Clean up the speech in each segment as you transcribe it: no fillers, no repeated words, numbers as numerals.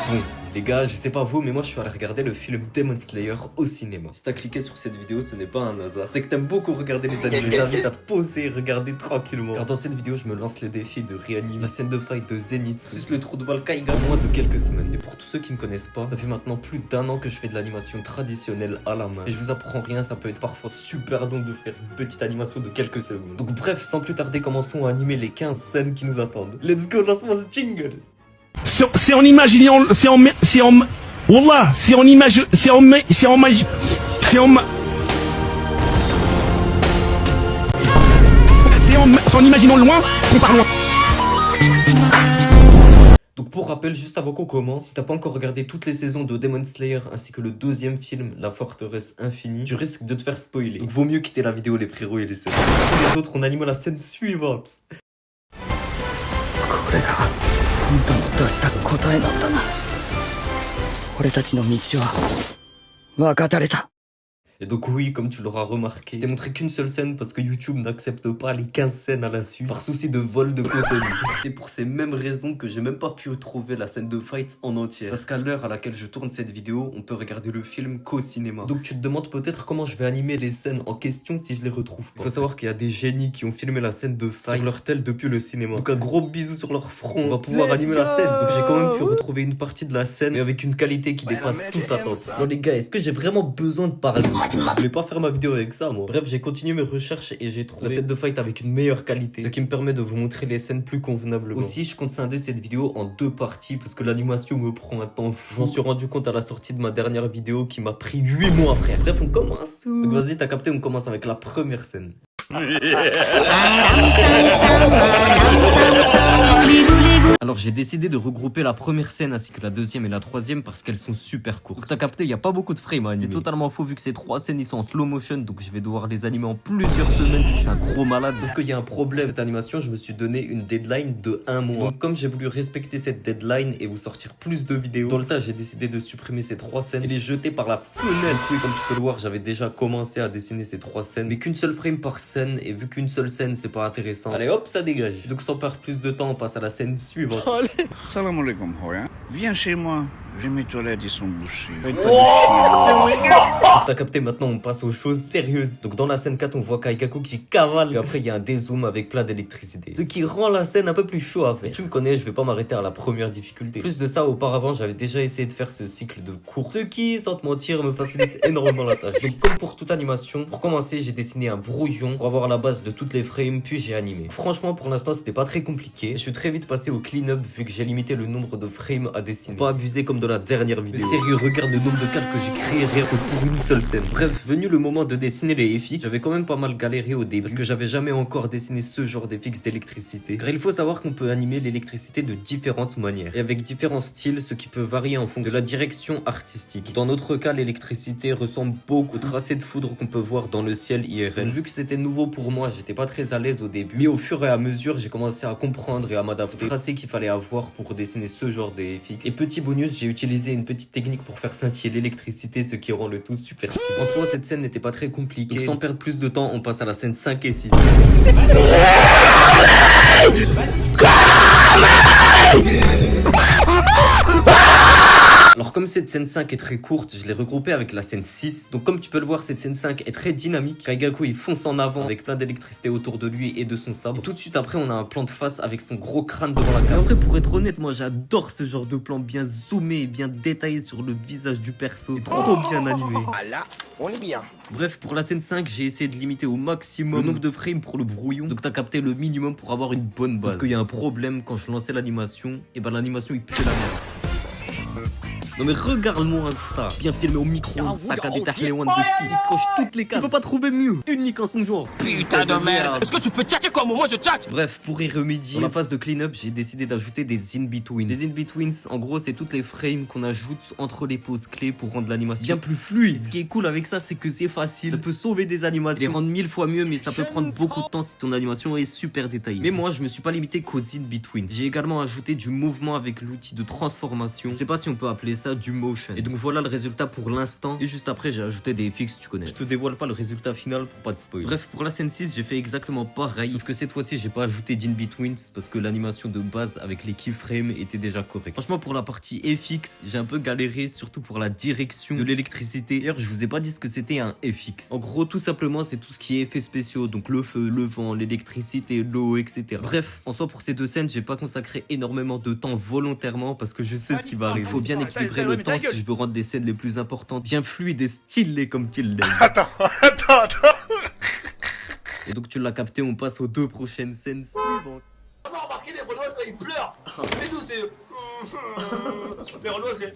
Bon, les gars, je sais pas vous, mais moi je suis allé regarder le film Demon Slayer au cinéma. Si t'as cliqué sur cette vidéo, ce n'est pas un hasard. C'est que t'aimes beaucoup regarder les animés. Je t'invite à te poser et regarder tranquillement. Car dans cette vidéo, je me lance le défi de réanimer la scène de fight de Zenitsu, plus le trou de balle Kaiga, moins de quelques semaines. Et pour tous ceux qui me connaissent pas, ça fait maintenant plus d'1 an que je fais de l'animation traditionnelle à la main. Et je vous apprends rien, ça peut être parfois super long de faire une petite animation de quelques secondes. Donc bref, sans plus tarder, commençons à animer les 15 scènes qui nous attendent. Let's go, lance-moi ce jingle. C'est en imaginant, Wallah, c'est en imaginant loin qu'on part loin. Donc pour rappel, juste avant qu'on commence, si t'as pas encore regardé toutes les saisons de Demon Slayer ainsi que le deuxième film, La Forteresse Infinie, tu risques de te faire spoiler. Donc vaut mieux quitter la vidéo les frérots et les scènes. Pour tous les autres, on anime la scène suivante. これがあんたの出した答えなんだな。俺たちの道は分かたれた。 Et donc oui, comme tu l'auras remarqué, je t'ai montré qu'une seule scène parce que YouTube n'accepte pas les 15 scènes à la suite par souci de vol de contenu. C'est pour ces mêmes raisons que j'ai même pas pu trouver la scène de fight en entière. Parce qu'à l'heure à laquelle je tourne cette vidéo, on peut regarder le film qu'au cinéma. Donc tu te demandes peut-être comment je vais animer les scènes en question si je les retrouve pas. Il faut savoir qu'il y a des génies qui ont filmé la scène de fight sur leur tel depuis le cinéma. Donc un gros bisou sur leur front, on va pouvoir animer la scène. Donc j'ai quand même pu retrouver une partie de la scène mais avec une qualité qui dépasse toute attente. Non les gars, est-ce que j'ai vraiment besoin de parler? Je voulais pas faire ma vidéo avec ça moi. Bref, j'ai continué mes recherches et j'ai trouvé la scène de fight avec une meilleure qualité, ce qui me permet de vous montrer les scènes plus convenablement. Aussi, je compte scinder cette vidéo en 2 parties parce que l'animation me prend un temps fou. Je m'en suis rendu compte à la sortie de ma dernière vidéo qui m'a pris 8 mois frère. Bref, on commence. Donc vas-y, t'as capté, on commence avec la première scène. Alors j'ai décidé de regrouper la première scène ainsi que la deuxième et la troisième parce qu'elles sont super courtes. Donc t'as capté, il n'y a pas beaucoup de frames à animer. C'est totalement faux vu que ces 3 scènes ils sont en slow motion, donc je vais devoir les animer en plusieurs semaines vu que je suis un gros malade. Sauf qu'il y a un problème, cette animation je me suis donné une deadline de 1 mois. Donc comme j'ai voulu respecter cette deadline et vous sortir plus de vidéos, dans le tas j'ai décidé de supprimer ces 3 scènes et les jeter par la fenêtre. Oui, comme tu peux le voir, j'avais déjà commencé à dessiner ces 3 scènes, mais qu'une seule frame par scène, et vu qu'une seule scène c'est pas intéressant, allez hop ça dégage. Donc sans perdre plus de temps, on passe à la scène suivante. Salam alaikum, Hoya. Viens chez moi. J'ai mes toilettes, ils sont bouchées. T'as capté, maintenant on passe aux choses sérieuses. Donc dans la scène 4 on voit Kaigaku qui cavale et après il y a un dézoom avec plein d'électricité, ce qui rend la scène un peu plus chaud à faire. Et tu me connais, je vais pas m'arrêter à la première difficulté. Plus de ça, auparavant j'avais déjà essayé de faire ce cycle de course, ce qui sans te mentir me facilite énormément la tâche. Donc comme pour toute animation, pour commencer j'ai dessiné un brouillon pour avoir la base de toutes les frames puis j'ai animé. Franchement pour l'instant c'était pas très compliqué. Je suis très vite passé au clean-up vu que j'ai limité le nombre de frames à dessiner. Faut pas abuser comme de la dernière vidéo. Mais sérieux, regarde le nombre de calques que j'ai créé rien que pour une seule scène. Bref, venu le moment de dessiner les FX, j'avais quand même pas mal galéré au début parce que j'avais jamais encore dessiné ce genre d'FX d'électricité. Car il faut savoir qu'on peut animer l'électricité de différentes manières et avec différents styles, ce qui peut varier en fonction de la direction artistique. Dans notre cas, l'électricité ressemble beaucoup au tracé de foudre qu'on peut voir dans le ciel IRL. Vu que c'était nouveau pour moi, j'étais pas très à l'aise au début, mais au fur et à mesure, j'ai commencé à comprendre et à m'adapter au tracé qu'il fallait avoir pour dessiner ce genre d'FX. Et petit bonus, j'ai utilisé une petite technique pour faire scintiller l'électricité, ce qui rend le tout super stylé. En soi, cette scène n'était pas très compliquée. Donc sans perdre plus de temps, on passe à la scène 5 et 6. Alors comme cette scène 5 est très courte, je l'ai regroupée avec la scène 6. Donc comme tu peux le voir, cette scène 5 est très dynamique. Kaigaku il fonce en avant avec plein d'électricité autour de lui et de son sabre. Et tout de suite après on a un plan de face avec son gros crâne devant la caméra. Après pour être honnête, moi j'adore ce genre de plan bien zoomé et bien détaillé sur le visage du perso. Trop bien animé. Ah là, on est bien. Bref, pour la scène 5, j'ai essayé de limiter au maximum le nombre de frames pour le brouillon. Donc t'as capté le minimum pour avoir une bonne base. Sauf qu'il y a un problème, quand je lançais l'animation, et ben l'animation il pue la merde. Non mais regarde-moi ça. Bien filmé au micro, saccadé derrière les one de ski. Il coche toutes les cases. Il peut pas trouver mieux. Unique en son genre. Putain de merde. Est-ce que tu peux tchatcher comme moi je tchatche? Bref, pour y remédier, dans la phase de clean-up, j'ai décidé d'ajouter des in-betweens. Les in-betweens, en gros, c'est toutes les frames qu'on ajoute entre les pauses clés pour rendre l'animation bien plus fluide. Ce qui est cool avec ça, c'est que c'est facile. Ça peut sauver des animations, les rendre 1000 fois mieux, mais ça peut prendre beaucoup de temps si ton animation est super détaillée. Mais moi, je me suis pas limité qu'aux in-betweens. J'ai également ajouté du mouvement avec l'outil de transformation. Je sais pas si on peut appeler ça ça du motion. Et donc voilà le résultat pour l'instant. Et juste après, j'ai ajouté des FX, tu connais. Je te dévoile pas le résultat final pour pas te spoiler. Bref, pour la scène 6, j'ai fait exactement pareil. Sauf que cette fois-ci, j'ai pas ajouté d'in-betweens parce que l'animation de base avec les keyframes était déjà correcte. Franchement, pour la partie FX, j'ai un peu galéré, surtout pour la direction de l'électricité. D'ailleurs, je vous ai pas dit ce que c'était un FX. En gros, tout simplement, c'est tout ce qui est effets spéciaux, donc le feu, le vent, l'électricité, l'eau, etc. Bref, en soi, pour ces deux scènes, j'ai pas consacré énormément de temps volontairement parce que je sais ce qui va arriver. Il faut bien équilibrer le temps si je veux rendre des scènes les plus importantes bien fluides et stylées comme tu l'aimes. Attends. Et donc tu l'as capté, on passe aux deux prochaines scènes suivantes. Remarquez les Renois quand ils pleurent. C'est nous, c'est. Les Renois, c'est.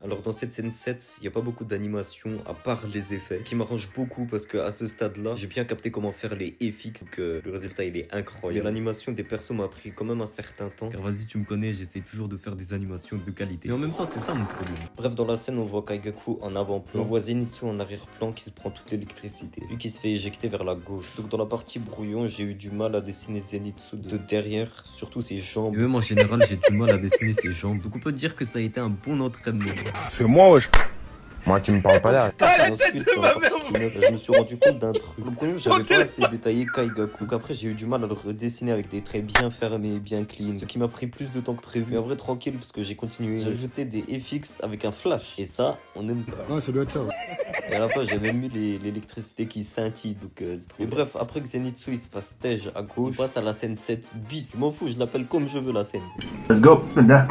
Alors dans cette scène 7, il n'y a pas beaucoup d'animation à part les effets, qui m'arrange beaucoup parce que à ce stade-là, j'ai bien capté comment faire les FX, donc le résultat il est incroyable. L'animation des persos m'a pris quand même un certain temps, car vas-y tu me connais, j'essaie toujours de faire des animations de qualité. Mais en même temps c'est ça mon problème. Bref, dans la scène on voit Kaigaku en avant-plan, on voit Zenitsu en arrière-plan qui se prend toute l'électricité, lui qui se fait éjecter vers la gauche. Donc dans la partie brouillon, j'ai eu du mal à dessiner Zenitsu de derrière, surtout ses jambes. Et même en général j'ai du mal à dessiner ses jambes, donc on peut dire que ça a été un bon entraînement. C'est moi, wesh. Moi, tu me parles pas là. Ensuite, dans la partie clean-up, je me suis rendu compte d'un truc. Le premier, j'avais pas assez détaillé Kaigaku. Donc après, j'ai eu du mal à le redessiner avec des traits bien fermés, bien clean. Ce qui m'a pris plus de temps que prévu. Mais en vrai, tranquille, parce que j'ai continué. J'ai ajouté des FX avec un flash. Et ça, on aime ça. Ouais, ça doit être ça. Ouais. Et à la fin, j'ai même mis l'électricité qui scintille. Donc, c'est trop. Mais bref, après que Zenitsu il se fasse stage à gauche, on passe à la scène 7 bis. Je m'en fous, je l'appelle comme je veux la scène. Let's go. Bismillah.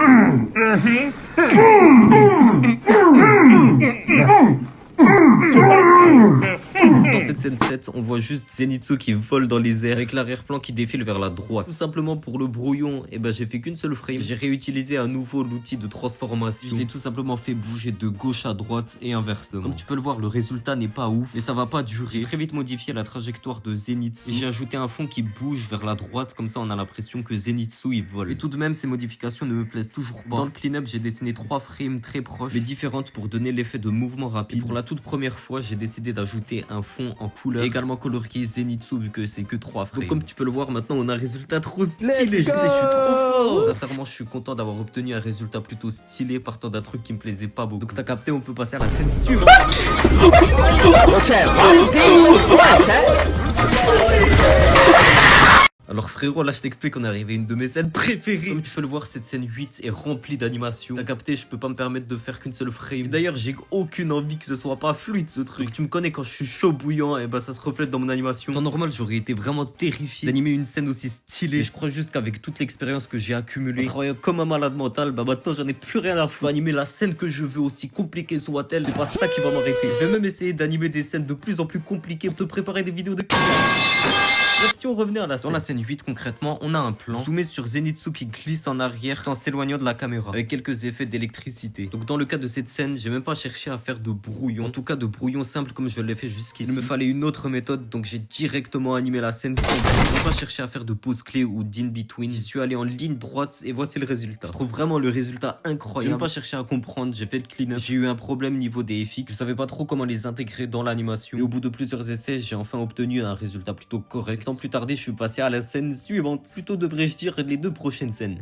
Dans cette scène 7, on voit juste Zenitsu qui vole dans les airs avec l'arrière-plan qui défile vers la droite. Tout simplement pour le brouillon, et ben j'ai fait qu'une seule frame. J'ai réutilisé à nouveau l'outil de transformation. Je l'ai tout simplement fait bouger de gauche à droite et inversement. Comme tu peux le voir, le résultat n'est pas ouf et ça va pas durer. J'ai très vite modifié la trajectoire de Zenitsu. J'ai ajouté un fond qui bouge vers la droite, comme ça on a l'impression que Zenitsu il vole. Et tout de même, ces modifications ne me plaisent toujours pas. Dans le clean-up, j'ai dessiné 3 frames très proches mais différentes pour donner l'effet de mouvement rapide. Et pour la toute première fois, j'ai décidé d'ajouter un fond en couleur et également colorier Zenitsu vu que c'est que 3 frames. Donc comme tu peux le voir maintenant, on a un résultat trop stylé. Je sais, je suis trop fort. Sincèrement, je suis content d'avoir obtenu un résultat plutôt stylé partant d'un truc qui me plaisait pas beaucoup. Donc t'as capté, on peut passer à la scène suivante. Alors frérot, là je t'explique, on est arrivé à une de mes scènes préférées. Comme tu peux le voir, cette scène 8 est remplie d'animation. T'as capté, je peux pas me permettre de faire qu'une seule frame. D'ailleurs, j'ai aucune envie que ce soit pas fluide ce truc. Donc, tu me connais, quand je suis chaud bouillant, et bah ça se reflète dans mon animation. En temps normal, j'aurais été vraiment terrifié d'animer une scène aussi stylée. Et je crois juste qu'avec toute l'expérience que j'ai accumulée, en travaillant comme un malade mental, bah maintenant j'en ai plus rien à foutre. Animer la scène que je veux, aussi compliquée soit-elle, c'est pas ça qui va m'arrêter. Je vais même essayer d'animer des scènes de plus en plus compliquées pour te préparer des vidéos de... Bref, si on revenait à la scène. Dans la scène 8, concrètement, on a un plan zoomé sur Zenitsu qui glisse en arrière en s'éloignant de la caméra, avec quelques effets d'électricité. Donc dans le cas de cette scène, j'ai même pas cherché à faire de brouillon, en tout cas de brouillon simple comme je l'ai fait jusqu'ici. Il me fallait une autre méthode, donc j'ai directement animé la scène sans brouillon. J'ai pas cherché à faire de pause clé ou d'in-between, j'y suis allé en ligne droite et voici le résultat. Je trouve vraiment le résultat incroyable. J'ai même pas cherché à comprendre, j'ai fait le clean-up. J'ai eu un problème niveau des FX, je savais pas trop comment les intégrer dans l'animation. Et au bout de plusieurs essais, j'ai enfin obtenu un résultat plutôt correct. Sans plus tarder, je suis passé à la scène suivante. Plutôt devrais-je dire les deux prochaines scènes.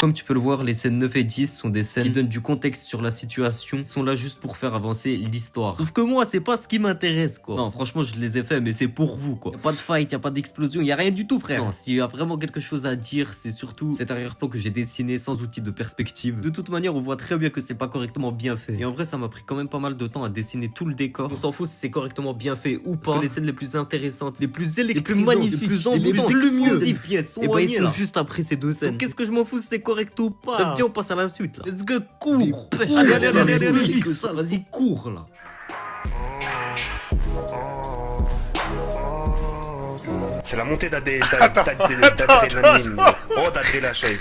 Comme tu peux le voir, les scènes 9 et 10 sont des scènes qui donnent du contexte sur la situation, sont là juste pour faire avancer l'histoire. Sauf que moi, c'est pas ce qui m'intéresse, quoi. Non, franchement, je les ai faits, mais c'est pour vous, quoi. Y'a pas de fight, y'a pas d'explosion, y'a rien du tout, frère. Non, s'il y a vraiment quelque chose à dire, c'est surtout cet arrière-plan que j'ai dessiné sans outil de perspective. De toute manière, on voit très bien que c'est pas correctement bien fait. Et en vrai, ça m'a pris quand même pas mal de temps à dessiner tout le décor. On s'en fout si c'est correctement bien fait ou pas. Parce que les scènes les plus intéressantes, les plus électrisantes, les plus magnifiques, les plus envoûtantes, le mieux, et bah ils sont juste après ces deux scènes. Donc qu'est-ce que je m'en fous si c'est correct ou pas? Viens, on passe à la suite là. Let's go, cours. Allez, vas-y, cours là. C'est la montée d'adrénaline. Oh, d'adrénaline.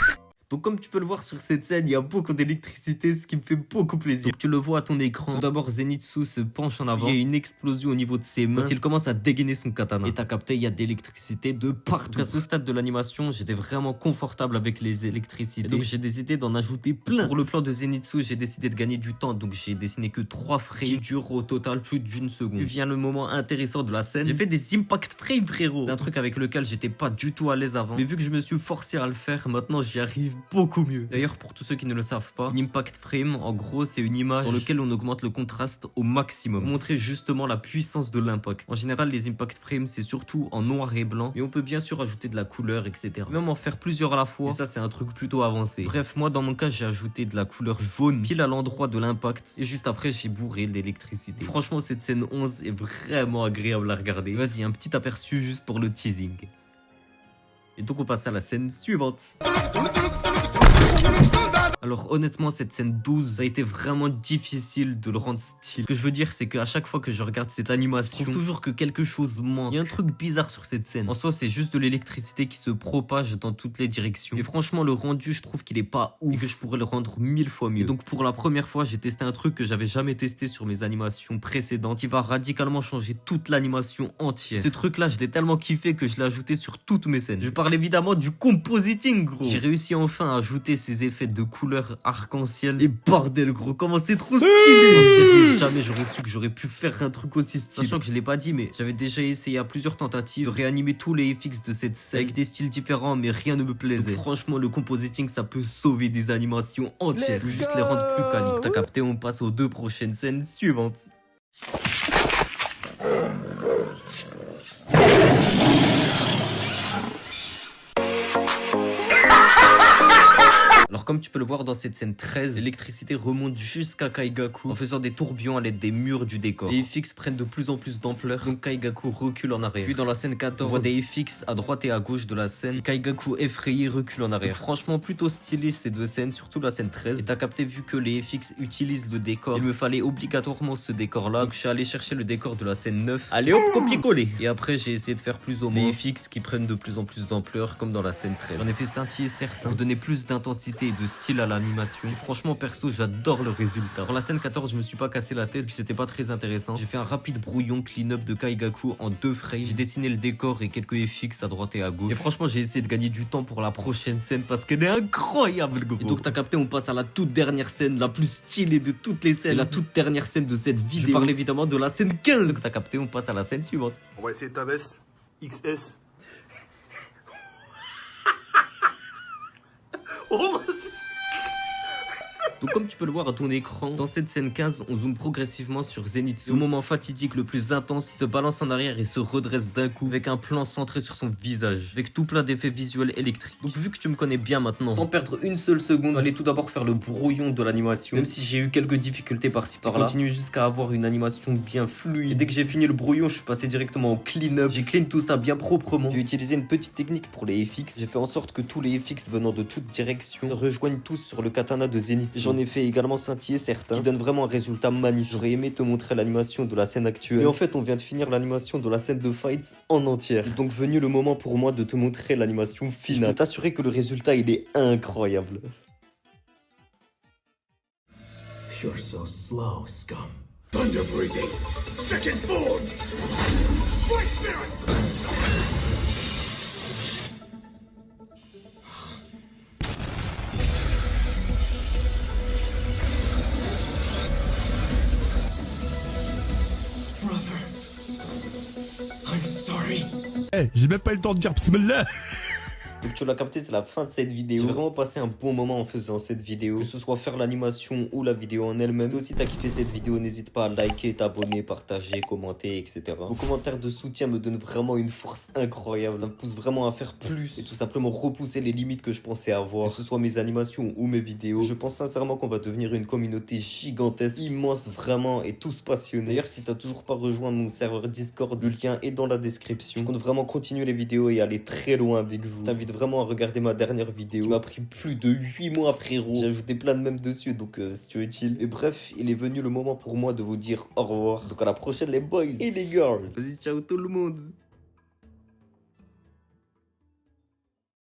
Donc comme tu peux le voir sur cette scène, il y a beaucoup d'électricité, ce qui me fait beaucoup plaisir. Donc tu le vois à ton écran. Tout d'abord, Zenitsu se penche en avant. Il y a une explosion au niveau de ses mains quand il commence à dégainer son katana. Et t'as capté, il y a de l'électricité de partout. Donc à ce stade de l'animation, j'étais vraiment confortable avec les électricités. Et donc j'ai décidé d'en ajouter plein. Pour le plan de Zenitsu, j'ai décidé de gagner du temps. Donc j'ai dessiné que 3 frames qui durent au total plus d'une seconde. Puis vient le moment intéressant de la scène. J'ai fait des impact frames, frérot. C'est un truc avec lequel j'étais pas du tout à l'aise avant. Mais vu que je me suis forcé à le faire, maintenant j'y arrive beaucoup mieux. D'ailleurs, pour tous ceux qui ne le savent pas, une impact frame, en gros, c'est une image dans laquelle on augmente le contraste au maximum pour montrer justement la puissance de l'impact. En général, les impact frames, c'est surtout en noir et blanc, mais on peut bien sûr ajouter de la couleur, etc. Même en faire plusieurs à la fois, et ça, c'est un truc plutôt avancé. Bref, moi, dans mon cas, j'ai ajouté de la couleur jaune pile à l'endroit de l'impact, et juste après, j'ai bourré l'électricité. Franchement, cette scène 11 est vraiment agréable à regarder. Vas-y, un petit aperçu juste pour le teasing. Et donc on passe à la scène suivante. Alors honnêtement, cette scène 12, ça a été vraiment difficile de le rendre stylé. Ce que je veux dire, c'est qu'à chaque fois que je regarde cette animation, je trouve toujours que quelque chose manque. Il y a un truc bizarre sur cette scène. En soi, c'est juste de l'électricité qui se propage dans toutes les directions. Et franchement, le rendu, je trouve qu'il est pas ouf et que je pourrais le rendre 1000 fois mieux. Et donc pour la première fois, j'ai testé un truc que j'avais jamais testé sur mes animations précédentes, qui va radicalement changer toute l'animation entière. Ce truc-là, je l'ai tellement kiffé que je l'ai ajouté sur toutes mes scènes. Je parle évidemment du compositing, gros. J'ai réussi enfin à ajouter ces effets de couleurs arc-en-ciel. Et bordel, gros, comment c'est trop stylé. Jamais j'aurais su que j'aurais pu faire un truc aussi stylé. Sachant que je l'ai pas dit, mais j'avais déjà essayé à plusieurs tentatives de réanimer tous les FX de cette scène avec des styles différents, mais rien ne me plaisait. Donc, franchement, le compositing, ça peut sauver des animations entières ou juste les rendre plus quali. T'as capté, on passe aux 2 prochaines scènes suivantes. Alors comme tu peux le voir dans cette scène 13, l'électricité remonte jusqu'à Kaigaku en faisant des tourbillons à l'aide des murs du décor. Les FX prennent de plus en plus d'ampleur, donc Kaigaku recule en arrière. Puis dans la scène 14, on voit des FX à droite et à gauche de la scène. Kaigaku effrayé recule en arrière. Donc, franchement plutôt stylé ces 2 scènes, surtout la scène 13. Et t'as capté, vu que les FX utilisent le décor, il me fallait obligatoirement ce décor là. Donc je suis allé chercher le décor de la scène 9. Allez hop, copier-coller. Et après j'ai essayé de faire plus ou moins les FX qui prennent de plus en plus d'ampleur comme dans la scène 13. J'en ai fait scintiller certains pour donner plus d'intensité et de style à l'animation. Franchement, perso, j'adore le résultat. Pour la scène 14, je me suis pas cassé la tête, puis c'était pas très intéressant. J'ai fait un rapide brouillon clean-up de Kaigaku en 2 frames. J'ai dessiné le décor et quelques FX à droite et à gauche. Et franchement, j'ai essayé de gagner du temps pour la prochaine scène parce qu'elle est incroyable, gros. Et donc, t'as capté, on passe à la toute dernière scène, la plus stylée de toutes les scènes. Et la toute dernière scène de cette vidéo. Je parle évidemment de la scène 15. Donc, t'as capté, on passe à la scène suivante. On va essayer ta veste XS. Oh, vas-y. Donc comme tu peux le voir à ton écran, dans cette scène 15, on zoome progressivement sur Zenitsu. Au moment fatidique le plus intense, il se balance en arrière et se redresse d'un coup avec un plan centré sur son visage, avec tout plein d'effets visuels électriques. Donc vu que tu me connais bien maintenant, sans perdre une seule seconde, j'allais tout d'abord faire le brouillon de l'animation. Même si j'ai eu quelques difficultés par-ci par-là, j'ai continué jusqu'à avoir une animation bien fluide. Et dès que j'ai fini le brouillon, je suis passé directement au clean-up. J'ai clean tout ça bien proprement. J'ai utilisé une petite technique pour les FX. J'ai fait en sorte que tous les FX venant de toutes directions rejoignent tous sur le katana de Zenitsu. J'en ai fait également scintiller certains qui donnent vraiment un résultat magnifique. J'aurais aimé te montrer l'animation de la scène actuelle, mais en fait on vient de finir l'animation de la scène de fights en entière. Il est donc venu le moment pour moi de te montrer l'animation finale. Je peux t'assurer que le résultat il est incroyable. You're so slow, scum. Thunder breathing. Second form. Voice spirit. J'ai même pas eu le temps de dire bismillah. Donc tu l'as capté, c'est la fin de cette vidéo. J'ai vraiment passé un bon moment en faisant cette vidéo, que ce soit faire l'animation ou la vidéo en elle-même. Si aussi t'as kiffé cette vidéo, n'hésite pas à liker, t'abonner, partager, commenter, etc. Vos commentaires de soutien me donnent vraiment une force incroyable. Ça me pousse vraiment à faire plus et tout simplement repousser les limites que je pensais avoir, que ce soit mes animations ou mes vidéos. Je pense sincèrement qu'on va devenir une communauté gigantesque, immense vraiment, et tous passionnés. D'ailleurs, si t'as toujours pas rejoint mon serveur Discord, le lien est dans la description. Je compte vraiment continuer les vidéos et aller très loin avec vous. T'invite vraiment à regarder ma dernière vidéo qui m'a pris plus de 8 mois, frérot. J'ai ajouté plein de mèmes dessus, donc si tu veux utile. Et bref, il est venu le moment pour moi de vous dire au revoir. Donc à la prochaine les boys et les girls. Vas-y, ciao tout le monde.